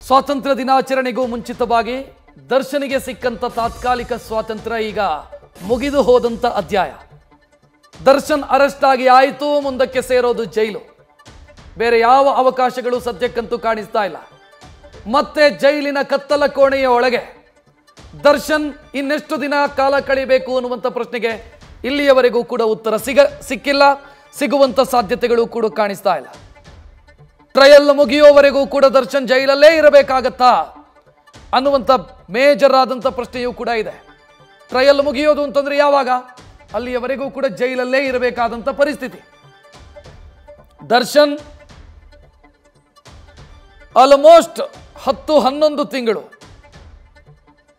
ಸ್ವಾತಂತ್ರ್ಯ ದಿನಾಚರಣೆಗೂ ಮುಂಚಿತವಾಗಿ ದರ್ಶನಿಗೆ ಸಿಕ್ಕಂತ ತಾತ್ಕಾಲಿಕ ಸ್ವಾತಂತ್ರ್ಯ ಈಗ ಮುಗಿದು ಹೋದಂತ ಅಧ್ಯಾಯ. ದರ್ಶನ್ ಅರೆಸ್ಟ್ ಆಗಿ ಆಯಿತು, ಮುಂದಕ್ಕೆ ಸೇರೋದು ಜೈಲು. ಬೇರೆ ಯಾವ ಅವಕಾಶಗಳು ಸದ್ಯಕ್ಕಂತೂ ಕಾಣಿಸ್ತಾ ಇಲ್ಲ. ಮತ್ತೆ ಜೈಲಿನ ಕತ್ತಲ ಕೋಣೆಯ ಒಳಗೆ ದರ್ಶನ್ ಇನ್ನೆಷ್ಟು ದಿನ ಕಾಲ ಕಳೆಯಬೇಕು ಅನ್ನುವಂಥ ಪ್ರಶ್ನೆಗೆ ಇಲ್ಲಿಯವರೆಗೂ ಕೂಡ ಉತ್ತರ ಸಿಕ್ಕಿಲ್ಲ. ಸಿಗುವಂತ ಸಾಧ್ಯತೆಗಳು ಕೂಡ ಕಾಣಿಸ್ತಾ ಇಲ್ಲ. ಟ್ರಯಲ್ ಮುಗಿಯೋವರೆಗೂ ಕೂಡ ದರ್ಶನ್ ಜೈಲಲ್ಲೇ ಇರಬೇಕಾಗತ್ತಾ ಅನ್ನುವಂಥ ಮೇಜರ್ ಆದಂಥ ಪ್ರಶ್ನೆಯೂ ಕೂಡ ಇದೆ. ಟ್ರಯಲ್ ಮುಗಿಯೋದು ಅಂತಂದ್ರೆ ಯಾವಾಗ? ಅಲ್ಲಿಯವರೆಗೂ ಕೂಡ ಜೈಲಲ್ಲೇ ಇರಬೇಕಾದಂಥ ಪರಿಸ್ಥಿತಿ. ದರ್ಶನ್ ಆಲ್ಮೋಸ್ಟ್ 10-11 ತಿಂಗಳು,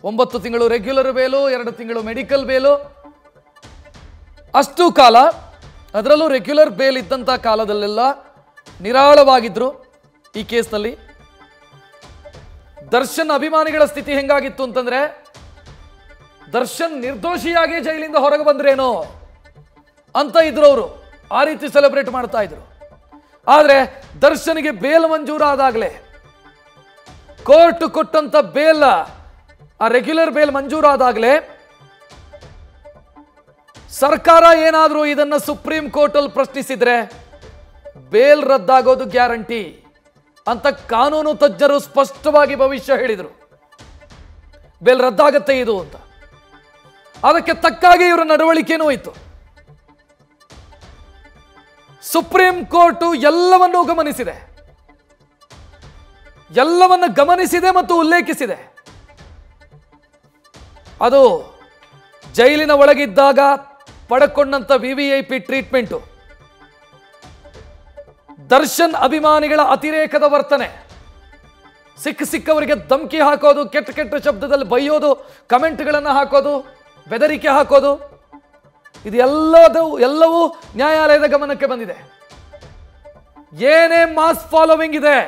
9 ತಿಂಗಳು ರೆಗ್ಯುಲರ್ ಬೇಲು, 2 ತಿಂಗಳು ಮೆಡಿಕಲ್ ಬೇಲು, ಅಷ್ಟು ಕಾಲ, ಅದರಲ್ಲೂ ರೆಗ್ಯುಲರ್ ಬೇಲ್ ಇದ್ದಂಥ ಕಾಲದಲ್ಲೆಲ್ಲ ನಿರಾಳವಾಗಿದ್ರು ಈ ಕೇಸ್ನಲ್ಲಿ. ದರ್ಶನ್ ಅಭಿಮಾನಿಗಳ ಸ್ಥಿತಿ ಹೆಂಗಾಗಿತ್ತು ಅಂತಂದ್ರೆ, ದರ್ಶನ್ ನಿರ್ದೋಷಿಯಾಗಿ ಜೈಲಿಂದ ಹೊರಗೆ ಬಂದ್ರೇನೋ ಅಂತ ಇದ್ರು ಅವರು. ಆ ರೀತಿ ಸೆಲೆಬ್ರೇಟ್ ಮಾಡ್ತಾ ಇದ್ರು. ಆದ್ರೆ ದರ್ಶನ್ಗೆ ಬೇಲ್ ಮಂಜೂರಾದಾಗಲೇ, ಕೋರ್ಟ್ ಕೊಟ್ಟಂತ ಬೇಲ್, ಆ ರೆಗ್ಯುಲರ್ ಬೇಲ್ ಮಂಜೂರಾದಾಗಲೇ ಸರ್ಕಾರ ಏನಾದರೂ ಇದನ್ನ ಸುಪ್ರೀಂ ಕೋರ್ಟ್ ಅಲ್ಲಿ ಪ್ರಶ್ನಿಸಿದ್ರೆ ಬೇಲ್ ರದ್ದಾಗೋದು ಗ್ಯಾರಂಟಿ ಅಂತ ಕಾನೂನು ತಜ್ಞರು ಸ್ಪಷ್ಟವಾಗಿ ಭವಿಷ್ಯ ಹೇಳಿದರು. ಬೇಲ್ ರದ್ದಾಗತ್ತೆ ಇದು ಅಂತ. ಅದಕ್ಕೆ ತಕ್ಕಾಗಿ ಇವರ ನಡವಳಿಕೆನೂ ಇತ್ತು. ಸುಪ್ರೀಂ ಕೋರ್ಟ್ ಎಲ್ಲವನ್ನೂ ಗಮನಿಸಿದೆ, ಎಲ್ಲವನ್ನ ಗಮನಿಸಿದೆ ಮತ್ತು ಉಲ್ಲೇಖಿಸಿದೆ. ಅದು ಜೈಲಿನ ಒಳಗಿದ್ದಾಗ ಪಡ್ಕೊಂಡಂತ VVIP ಟ್ರೀಟ್ಮೆಂಟು, ದರ್ಶನ್ ಅಭಿಮಾನಿಗಳ ಅತಿರೇಕದ ವರ್ತನೆ, ಸಿಕ್ಕವರಿಗೆ ಧಮಕಿ ಹಾಕೋದು, ಕೆಟ್ಟ ಶಬ್ದದಲ್ಲಿ ಬೈಯೋದು, ಕಮೆಂಟ್ಗಳನ್ನು ಹಾಕೋದು, ಬೆದರಿಕೆ ಹಾಕೋದು, ಎಲ್ಲವೂ ನ್ಯಾಯಾಲಯದ ಗಮನಕ್ಕೆ ಬಂದಿದೆ. ಏನೇ ಮಾಸ್ ಫಾಲೋವಿಂಗ್ ಇದೆ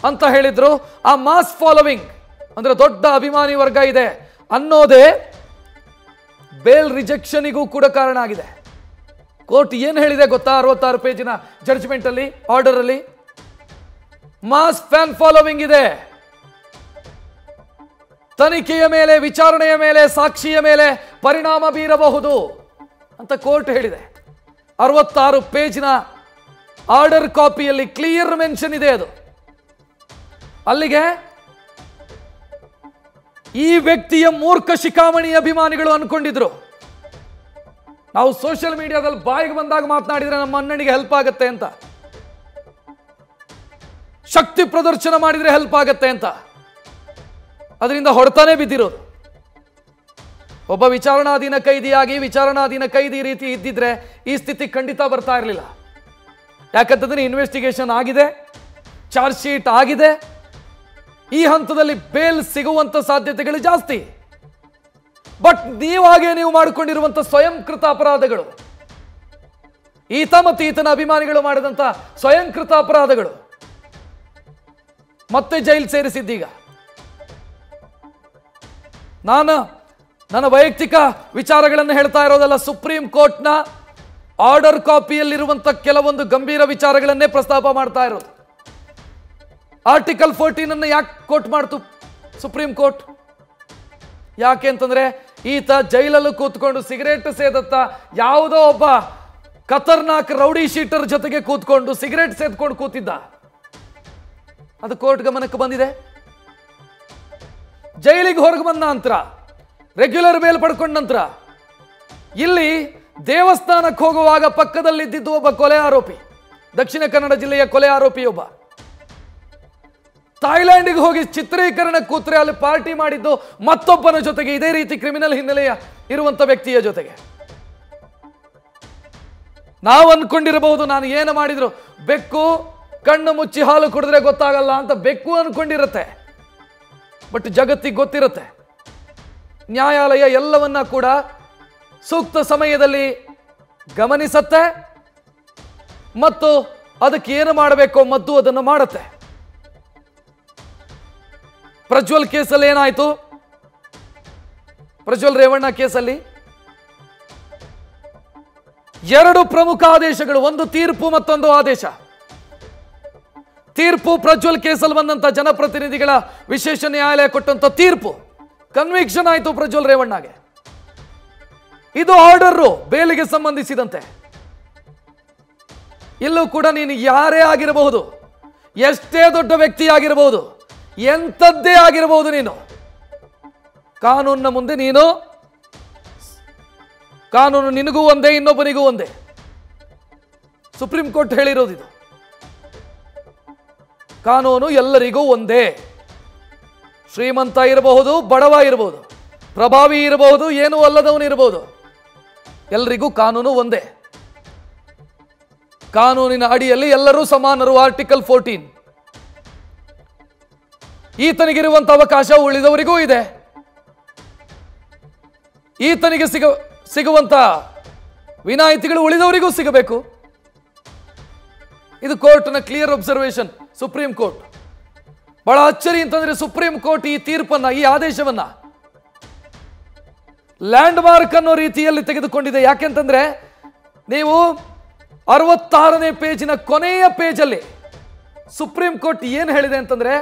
ಅಂತ ಹೇಳಿದ್ರು, ಆ ಮಾಸ್ ಫಾಲೋವಿಂಗ್ ಅಂದ್ರೆ ದೊಡ್ಡ ಅಭಿಮಾನಿ ವರ್ಗ ಇದೆ ಅನ್ನೋದೇ ಬೇಲ್ ರಿಜೆಕ್ಷನ್ಗೂ ಕೂಡ ಕಾರಣ ಆಗಿದೆ. ಕೋರ್ಟ್ ಏನು ಹೇಳಿದೆ ಗೊತ್ತಾ? 66 ಪೇಜಿನ ಜಡ್ಜ್ಮೆಂಟ್ ಅಲ್ಲಿ, ಆರ್ಡರ್ ಅಲ್ಲಿ, ಮಾಸ್ ಫ್ಯಾನ್ ಫಾಲೋವಿಂಗ್ ಇದೆ, ತನಿಖೆಯ ಮೇಲೆ, ವಿಚಾರಣೆಯ ಮೇಲೆ, ಸಾಕ್ಷಿಯ ಮೇಲೆ ಪರಿಣಾಮ ಬೀರಬಹುದು ಅಂತ ಕೋರ್ಟ್ ಹೇಳಿದೆ. 66 ಪೇಜಿನ ಆರ್ಡರ್ ಕಾಪಿಯಲ್ಲಿ ಕ್ಲಿಯರ್ ಮೆನ್ಷನ್ ಇದೆ ಅದು. ಅಲ್ಲಿಗೆ ಈ ವ್ಯಕ್ತಿಯ ಮೂರ್ಖ ಶಿಖಾಮಣಿ ಅಭಿಮಾನಿಗಳು ಅನ್ಕೊಂಡಿದ್ರು, ನಾವು ಸೋಷಿಯಲ್ ಮೀಡಿಯಾದಲ್ಲಿ ಬಾಯಿಗೆ ಬಂದಾಗ ಮಾತನಾಡಿದ್ರೆ ನಮ್ಮ ಅಣ್ಣನಿಗೆ ಹೆಲ್ಪ್ ಆಗತ್ತೆ ಅಂತ, ಶಕ್ತಿ ಪ್ರದರ್ಶನ ಮಾಡಿದ್ರೆ ಹೆಲ್ಪ್ ಆಗತ್ತೆ ಅಂತ. ಅದರಿಂದ ಹೊಡೆತಾನೆ ಬಿದ್ದಿರೋದು. ಒಬ್ಬ ವಿಚಾರಣಾಧೀನ ಕೈದಿಯಾಗಿ, ವಿಚಾರಣಾಧೀನ ಕೈದಿ ರೀತಿ ಇದ್ದಿದ್ರೆ ಈ ಸ್ಥಿತಿ ಖಂಡಿತ ಬರ್ತಾ ಇರಲಿಲ್ಲ. ಯಾಕಂತಂದ್ರೆ ಇನ್ವೆಸ್ಟಿಗೇಷನ್ ಆಗಿದೆ, ಚಾರ್ಜ್ ಶೀಟ್ ಆಗಿದೆ, ಈ ಹಂತದಲ್ಲಿ ಬೇಲ್ ಸಿಗುವಂತ ಸಾಧ್ಯತೆಗಳು ಜಾಸ್ತಿ. ಬಟ್ ನೀವು ಮಾಡಿಕೊಂಡಿರುವಂತ ಸ್ವಯಂಕೃತ ಅಪರಾಧಗಳು, ಈತ ಮತ್ತು ಈತನ ಅಭಿಮಾನಿಗಳು ಮಾಡಿದಂತ ಸ್ವಯಂಕೃತ ಅಪರಾಧಗಳು ಮತ್ತೆ ಜೈಲು ಸೇರಿಸಿದ್ದೀಗ. ನನ್ನ ವೈಯಕ್ತಿಕ ವಿಚಾರಗಳನ್ನು ಹೇಳ್ತಾ ಇರೋದಲ್ಲ, ಸುಪ್ರೀಂ ಕೋರ್ಟ್ನ ಆರ್ಡರ್ ಕಾಪಿಯಲ್ಲಿರುವಂತ ಕೆಲವೊಂದು ಗಂಭೀರ ವಿಚಾರಗಳನ್ನೇ ಪ್ರಸ್ತಾಪ ಮಾಡ್ತಾ ಇರೋದು. ಆರ್ಟಿಕಲ್ 14 ಅನ್ನು ಯಾಕೆ ಕೋರ್ಟ್ ಮಾಡ್ತು ಸುಪ್ರೀಂ ಕೋರ್ಟ್? ಯಾಕೆ ಅಂತಂದ್ರೆ, ಈತ ಜೈಲಲ್ಲೂ ಕೂತ್ಕೊಂಡು ಸಿಗರೇಟ್ ಸೇದತ್ತ ಯಾವುದೋ ಒಬ್ಬ ಖತರ್ನಾಕ್ ರೌಡಿ ಶೀಟರ್ ಜೊತೆಗೆ ಕೂತ್ಕೊಂಡು ಸಿಗರೇಟ್ ಸೇದ್ಕೊಂಡು ಕೂತಿದ್ದ. ಅದು ಕೋರ್ಟ್ ಗಮನಕ್ಕೆ ಬಂದಿದೆ. ಜೈಲಿಗೆ ಹೊರಗೆ ಬಂದ ನಂತರ, ರೆಗ್ಯುಲರ್ ಬೇಲ್ ಪಡ್ಕೊಂಡ ನಂತರ, ಇಲ್ಲಿ ದೇವಸ್ಥಾನಕ್ಕೆ ಹೋಗುವಾಗ ಪಕ್ಕದಲ್ಲಿದ್ದಿದ್ದು ಒಬ್ಬ ಕೊಲೆ ಆರೋಪಿ, ದಕ್ಷಿಣ ಕನ್ನಡ ಜಿಲ್ಲೆಯ ಕೊಲೆ ಆರೋಪಿ ಒಬ್ಬ. ಥಾಯ್ಲ್ಯಾಂಡಿಗೆ ಹೋಗಿ ಚಿತ್ರೀಕರಣ ಕೂತ್ರೆ ಅಲ್ಲಿ ಪಾರ್ಟಿ ಮಾಡಿದ್ದು ಮತ್ತೊಬ್ಬನ ಜೊತೆಗೆ, ಇದೇ ರೀತಿ ಕ್ರಿಮಿನಲ್ ಹಿನ್ನೆಲೆಯ ಇರುವಂತ ವ್ಯಕ್ತಿಯ ಜೊತೆಗೆ. ನಾವು ಅನ್ಕೊಂಡಿರಬಹುದು, ನಾನು ಏನು ಮಾಡಿದ್ರು, ಬೆಕ್ಕು ಕಣ್ಣು ಮುಚ್ಚಿ ಹಾಲು ಕುಡಿದ್ರೆ ಗೊತ್ತಾಗಲ್ಲ ಅಂತ ಬೆಕ್ಕು ಅನ್ಕೊಂಡಿರುತ್ತೆ. ಬಟ್ ಜಗತ್ತಿಗೆ ಗೊತ್ತಿರುತ್ತೆ. ನ್ಯಾಯಾಲಯ ಎಲ್ಲವನ್ನ ಕೂಡ ಸೂಕ್ತ ಸಮಯದಲ್ಲಿ ಗಮನಿಸತ್ತೆ ಮತ್ತು ಅದಕ್ಕೆ ಏನು ಮಾಡಬೇಕೋ ಮದ್ದು ಅದನ್ನು ಮಾಡುತ್ತೆ. ಪ್ರಜ್ವಲ್ ಕೇಸಲ್ಲಿ ಏನಾಯ್ತು? ಪ್ರಜ್ವಲ್ ರೇವಣ್ಣ ಕೇಸಲ್ಲಿ 2 ಪ್ರಮುಖ ಆದೇಶಗಳು, ಒಂದು ತೀರ್ಪು ಮತ್ತೊಂದು ಆದೇಶ. ತೀರ್ಪು ಪ್ರಜ್ವಲ್ ಕೇಸಲ್ಲಿ ಬಂದಂತ ಜನಪ್ರತಿನಿಧಿಗಳ ವಿಶೇಷ ನ್ಯಾಯಾಲಯ ಕೊಟ್ಟಂತ ತೀರ್ಪು ಕನ್ವಿಕ್ಷನ್ ಆಯಿತು ಪ್ರಜ್ವಲ್ ರೇವಣ್ಣಗೆ. ಇದು ಆರ್ಡರ್ ಬೇಲಿಗೆ ಸಂಬಂಧಿಸಿದಂತೆ. ಇಲ್ಲೂ ಕೂಡ ನೀನು ಯಾರೇ ಆಗಿರಬಹುದು, ಎಷ್ಟೇ ದೊಡ್ಡ ವ್ಯಕ್ತಿ ಆಗಿರಬಹುದು, ಎಂಥದ್ದೇ ಆಗಿರಬಹುದು, ನೀನು ಕಾನೂನಿನ ಮುಂದೆ ಕಾನೂನು ನಿನಗೂ ಒಂದೇ, ಇನ್ನೊಬ್ಬನಿಗೂ ಒಂದೇ. ಸುಪ್ರೀಂ ಕೋರ್ಟ್ ಹೇಳಿರೋದಿದು. ಕಾನೂನು ಎಲ್ಲರಿಗೂ ಒಂದೇ. ಶ್ರೀಮಂತ ಇರಬಹುದು, ಬಡವ ಇರಬಹುದು, ಪ್ರಭಾವಿ ಇರಬಹುದು, ಏನೂ ಅಲ್ಲದವನು ಇರಬಹುದು, ಎಲ್ಲರಿಗೂ ಕಾನೂನು ಒಂದೇ. ಕಾನೂನಿನ ಅಡಿಯಲ್ಲಿ ಎಲ್ಲರೂ ಸಮಾನರು. ಆರ್ಟಿಕಲ್ 14. ಈತನಿಗಿರುವಂತ ಅವಕಾಶ ಉಳಿದವರಿಗೂ ಇದೆ. ಈತನಿಗೆ ಸಿಗುವಂತ ವಿನಾಯಿತಿಗಳು ಉಳಿದವರಿಗೂ ಸಿಗಬೇಕು. ಇದು ಕೋರ್ಟ್ನ ಕ್ಲಿಯರ್ ಅಬ್ಸರ್ವೇಷನ್. ಸುಪ್ರೀಂ ಕೋರ್ಟ್ ಬಹಳ ಅಚ್ಚರಿ ಅಂತಂದ್ರೆ ಸುಪ್ರೀಂ ಕೋರ್ಟ್ ಈ ತೀರ್ಪನ್ನ, ಈ ಆದೇಶವನ್ನ ಲ್ಯಾಂಡ್ ಮಾರ್ಕ್ ಅನ್ನೋ ರೀತಿಯಲ್ಲಿ ತೆಗೆದುಕೊಂಡಿದೆ. ಯಾಕೆಂತಂದ್ರೆ ನೀವು 66ನೇ ಪೇಜಿನ ಕೊನೆಯ ಪೇಜಲ್ಲಿ ಸುಪ್ರೀಂ ಕೋರ್ಟ್ ಏನು ಹೇಳಿದೆ ಅಂತಂದ್ರೆ,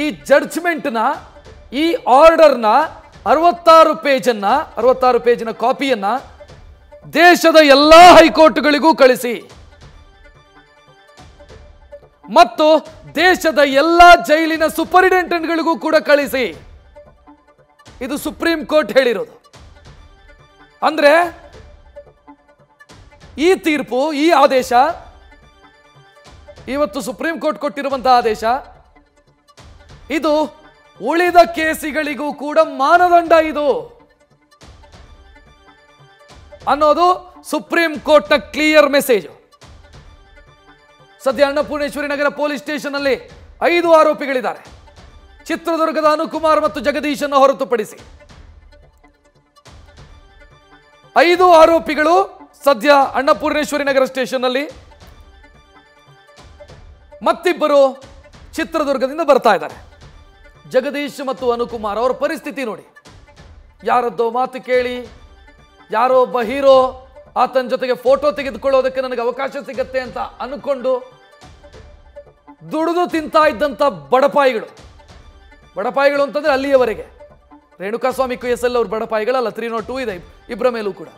ಈ ಜಡ್ಜ್ಮೆಂಟ್ನ, ಈ ಆರ್ಡರ್ನ 66 ಪೇಜಿನ ಕಾಪಿಯನ್ನ ದೇಶದ ಎಲ್ಲಾ ಹೈಕೋರ್ಟ್ಗಳಿಗೂ ಕಳಿಸಿ ಮತ್ತು ದೇಶದ ಎಲ್ಲಾ ಜೈಲಿನ ಸೂಪರಿಂಟೆಂಡೆಂಟ್ಗಳಿಗೂ ಕೂಡ ಕಳಿಸಿ. ಇದು ಸುಪ್ರೀಂ ಕೋರ್ಟ್ ಹೇಳಿರೋದು. ಅಂದ್ರೆ ಈ ತೀರ್ಪು, ಈ ಆದೇಶ, ಇವತ್ತು ಸುಪ್ರೀಂ ಕೋರ್ಟ್ ಕೊಟ್ಟಿರುವಂತಹ ಆದೇಶ, ಇದು ಉಳಿದ ಕೇಸಿಗಳಿಗೂ ಕೂಡ ಮಾನದಂಡ ಇದು ಅನ್ನೋದು ಸುಪ್ರೀಂ ಕೋರ್ಟ್ನ ಕ್ಲಿಯರ್ ಮೆಸೇಜ್. ಸದ್ಯ ಅನ್ನಪೂರ್ಣೇಶ್ವರಿ ನಗರ ಪೊಲೀಸ್ ಸ್ಟೇಷನ್ ಅಲ್ಲಿ 5 ಆರೋಪಿಗಳಿದ್ದಾರೆ. ಚಿತ್ರದುರ್ಗದ ಅನುಕುಮಾರ್ ಮತ್ತು ಜಗದೀಶ್ ಅನ್ನು ಹೊರತುಪಡಿಸಿ 5 ಆರೋಪಿಗಳು ಸದ್ಯ ಅನ್ನಪೂರ್ಣೇಶ್ವರಿ ನಗರ ಸ್ಟೇಷನ್ ಅಲ್ಲಿ, ಮತ್ತಿಬ್ಬರು ಚಿತ್ರದುರ್ಗದಿಂದ ಬರ್ತಾ ಇದ್ದಾರೆ. ಜಗದೀಶ್ ಮತ್ತು ಅನುಕುಮಾರ್ ಅವರ ಪರಿಸ್ಥಿತಿ ನೋಡಿ. ಯಾರದ್ದೋ ಮಾತು ಕೇಳಿ ಯಾರೋ ಒಬ್ಬ ಹೀರೋ ಆತನ ಜೊತೆಗೆ ಫೋಟೋ ತೆಗೆದುಕೊಳ್ಳೋದಕ್ಕೆ ನನಗೆ ಅವಕಾಶ ಸಿಗತ್ತೆ ಅಂತ ಅನ್ಕೊಂಡು ದುಡಿದು ತಿಂತಾ ಇದ್ದಂಥ ಬಡಪಾಯಿಗಳು ಅಂತಂದ್ರೆ ಅಲ್ಲಿಯವರೆಗೆ ರೇಣುಕಾಸ್ವಾಮಿ QSL ಅವ್ರ ಬಡಪಾಯಿಗಳಲ್ಲ, 302 ಇದೆ ಇಬ್ಬರ ಮೇಲೂ ಕೂಡ.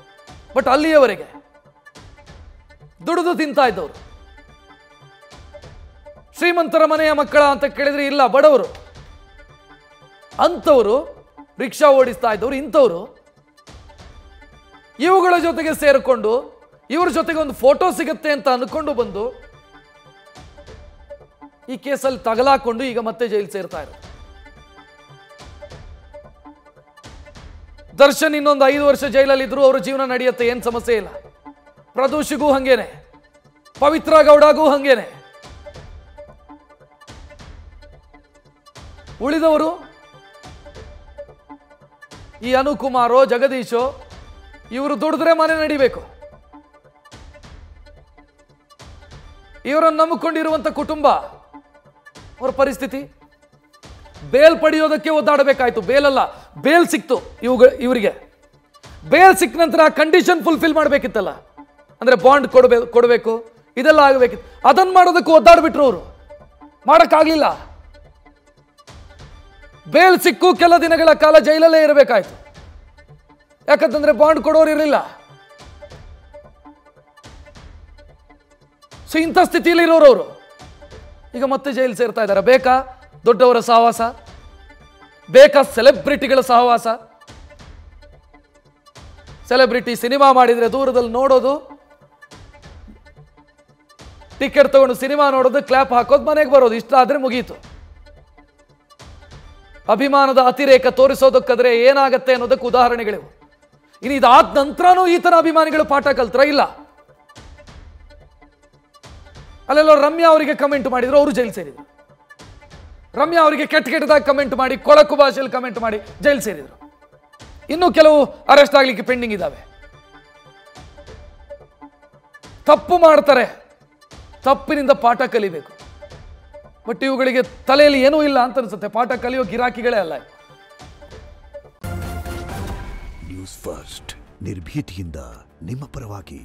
ಬಟ್ ಅಲ್ಲಿಯವರೆಗೆ ದುಡಿದು ತಿಂತಾ ಇದ್ದವರು. ಶ್ರೀಮಂತರ ಮನೆಯ ಮಕ್ಕಳ ಅಂತ ಕೇಳಿದ್ರೆ ಇಲ್ಲ, ಬಡವರು. ಅಂಥವರು ರಿಕ್ಷಾ ಓಡಿಸ್ತಾ ಇದ್ದವರು, ಇಂಥವರು ಇವುಗಳ ಜೊತೆಗೆ ಸೇರಿಕೊಂಡು ಇವ್ರ ಜೊತೆಗೆ ಒಂದು ಫೋಟೋ ಸಿಗುತ್ತೆ ಅಂತ ಅನ್ಕೊಂಡು ಬಂದು ಈ ಕೇಸಲ್ಲಿ ತಗಲಾಕೊಂಡು ಈಗ ಮತ್ತೆ ಜೈಲು ಸೇರ್ತಾ ಇರೋದು. ದರ್ಶನ್ ಇನ್ನೊಂದು 5 ವರ್ಷ ಜೈಲಲ್ಲಿ ಇದ್ರು ಅವ್ರ ಜೀವನ ನಡೆಯುತ್ತೆ, ಏನ್ ಸಮಸ್ಯೆ ಇಲ್ಲ. ಪ್ರದೋಷಿಗೂ ಹಂಗೇನೆ, ಪವಿತ್ರ ಗೌಡಗೂ ಹಂಗೇನೆ. ಉಳಿದವರು ಈ ಅನುಕುಮಾರೋ ಜಗದೀಶೋ ಇವರು ದುಡಿದ್ರೆ ಮನೆ ನಡಿಬೇಕು. ಇವರನ್ನು ನಂಬಿಕೊಂಡಿರುವಂತ ಕುಟುಂಬ, ಅವರ ಪರಿಸ್ಥಿತಿ ಬೇಲ್ ಪಡೆಯೋದಕ್ಕೆ ಒದ್ದಾಡಬೇಕಾಯ್ತು. ಬೇಲಲ್ಲ, ಬೇಲ್ ಸಿಕ್ತು ಇವರಿಗೆ. ಬೇಲ್ ಸಿಕ್ಕ ನಂತರ ಕಂಡೀಷನ್ ಫುಲ್ಫಿಲ್ ಮಾಡಬೇಕಿತ್ತಲ್ಲ, ಅಂದ್ರೆ ಬಾಂಡ್ ಕೊಡಬೇಕು, ಇದೆಲ್ಲ ಆಗಬೇಕಿತ್ತು. ಅದನ್ನು ಮಾಡೋದಕ್ಕೆ ಒದ್ದಾಡ್ಬಿಟ್ರು ಅವರು, ಮಾಡಕ್ಕಾಗ್ಲಿಲ್ಲ. ಬೇಲ್ ಸಿಕ್ಕು ಕೆಲ ದಿನಗಳ ಕಾಲ ಜೈಲಲ್ಲೇ ಇರಬೇಕಾಯ್ತು. ಯಾಕಂತಂದ್ರೆ ಬಾಂಡ್ ಕೊಡೋರು ಇರಲಿಲ್ಲ. ಸೊ ಇಂಥ ಸ್ಥಿತಿಯಲ್ಲಿ ಇರೋರು ಈಗ ಮತ್ತೆ ಜೈಲು ಸೇರ್ತಾ ಇದ್ದಾರೆ. ಬೇಕಾ ದೊಡ್ಡವರ ಸಹವಾಸ, ಬೇಕಾ ಸೆಲೆಬ್ರಿಟಿಗಳ ಸಹವಾಸ? ಸೆಲೆಬ್ರಿಟಿ ಸಿನಿಮಾ ಮಾಡಿದ್ರೆ ದೂರದಲ್ಲಿ ನೋಡೋದು, ಟಿಕೆಟ್ ತಗೊಂಡು ಸಿನಿಮಾ ನೋಡೋದು, ಕ್ಲಾಪ್ ಹಾಕೋದು, ಮನೆಗೆ ಬರೋದು, ಇಷ್ಟ ಆದ್ರೆ ಮುಗೀತು. ಅಭಿಮಾನದ ಅತಿರೇಕ ತೋರಿಸೋದಕ್ಕಾದ್ರೆ ಏನಾಗತ್ತೆ ಅನ್ನೋದಕ್ಕೆ ಉದಾಹರಣೆಗಳಿವು. ಇನ್ನು ಇದಾದ ನಂತರನೂ ಈ ತರ ಅಭಿಮಾನಿಗಳು ಪಾಠ ಕಲ್ತ್ರ ಇಲ್ಲ. ಅಲ್ಲೆಲ್ಲೋ ರಮ್ಯಾ ಅವರಿಗೆ ಕಮೆಂಟ್ ಮಾಡಿದ್ರು, ಅವರು ಜೈಲು ಸೇರಿದ್ರು. ರಮ್ಯಾ ಅವರಿಗೆ ಕೆಟ್ಟದಾಗಿ ಕಮೆಂಟ್ ಮಾಡಿ, ಕೊಳಕು ಭಾಷೆಯಲ್ಲಿ ಕಮೆಂಟ್ ಮಾಡಿ ಜೈಲು ಸೇರಿದ್ರು. ಇನ್ನೂ ಕೆಲವು ಅರೆಸ್ಟ್ ಆಗ್ಲಿಕ್ಕೆ ಪೆಂಡಿಂಗ್ ಇದ್ದಾವೆ. ತಪ್ಪು ಮಾಡ್ತಾರೆ, ತಪ್ಪಿನಿಂದ ಪಾಠ ಕಲಿಬೇಕು. ಬಟ್ ಇವುಗಳಿಗೆ ತಲೆಯಲ್ಲಿ ಏನೂ ಇಲ್ಲ ಅಂತ ಅನ್ಸುತ್ತೆ. ಪಾಠ ಕಲಿಯೋ ಗಿರಾಕಿಗಳೇ ಅಲ್ಲ. ನ್ಯೂಸ್ ಫಸ್ಟ್, ನಿರ್ಭೀತಿಯಿಂದ ನಿಮ್ಮ ಪರವಾಗಿ.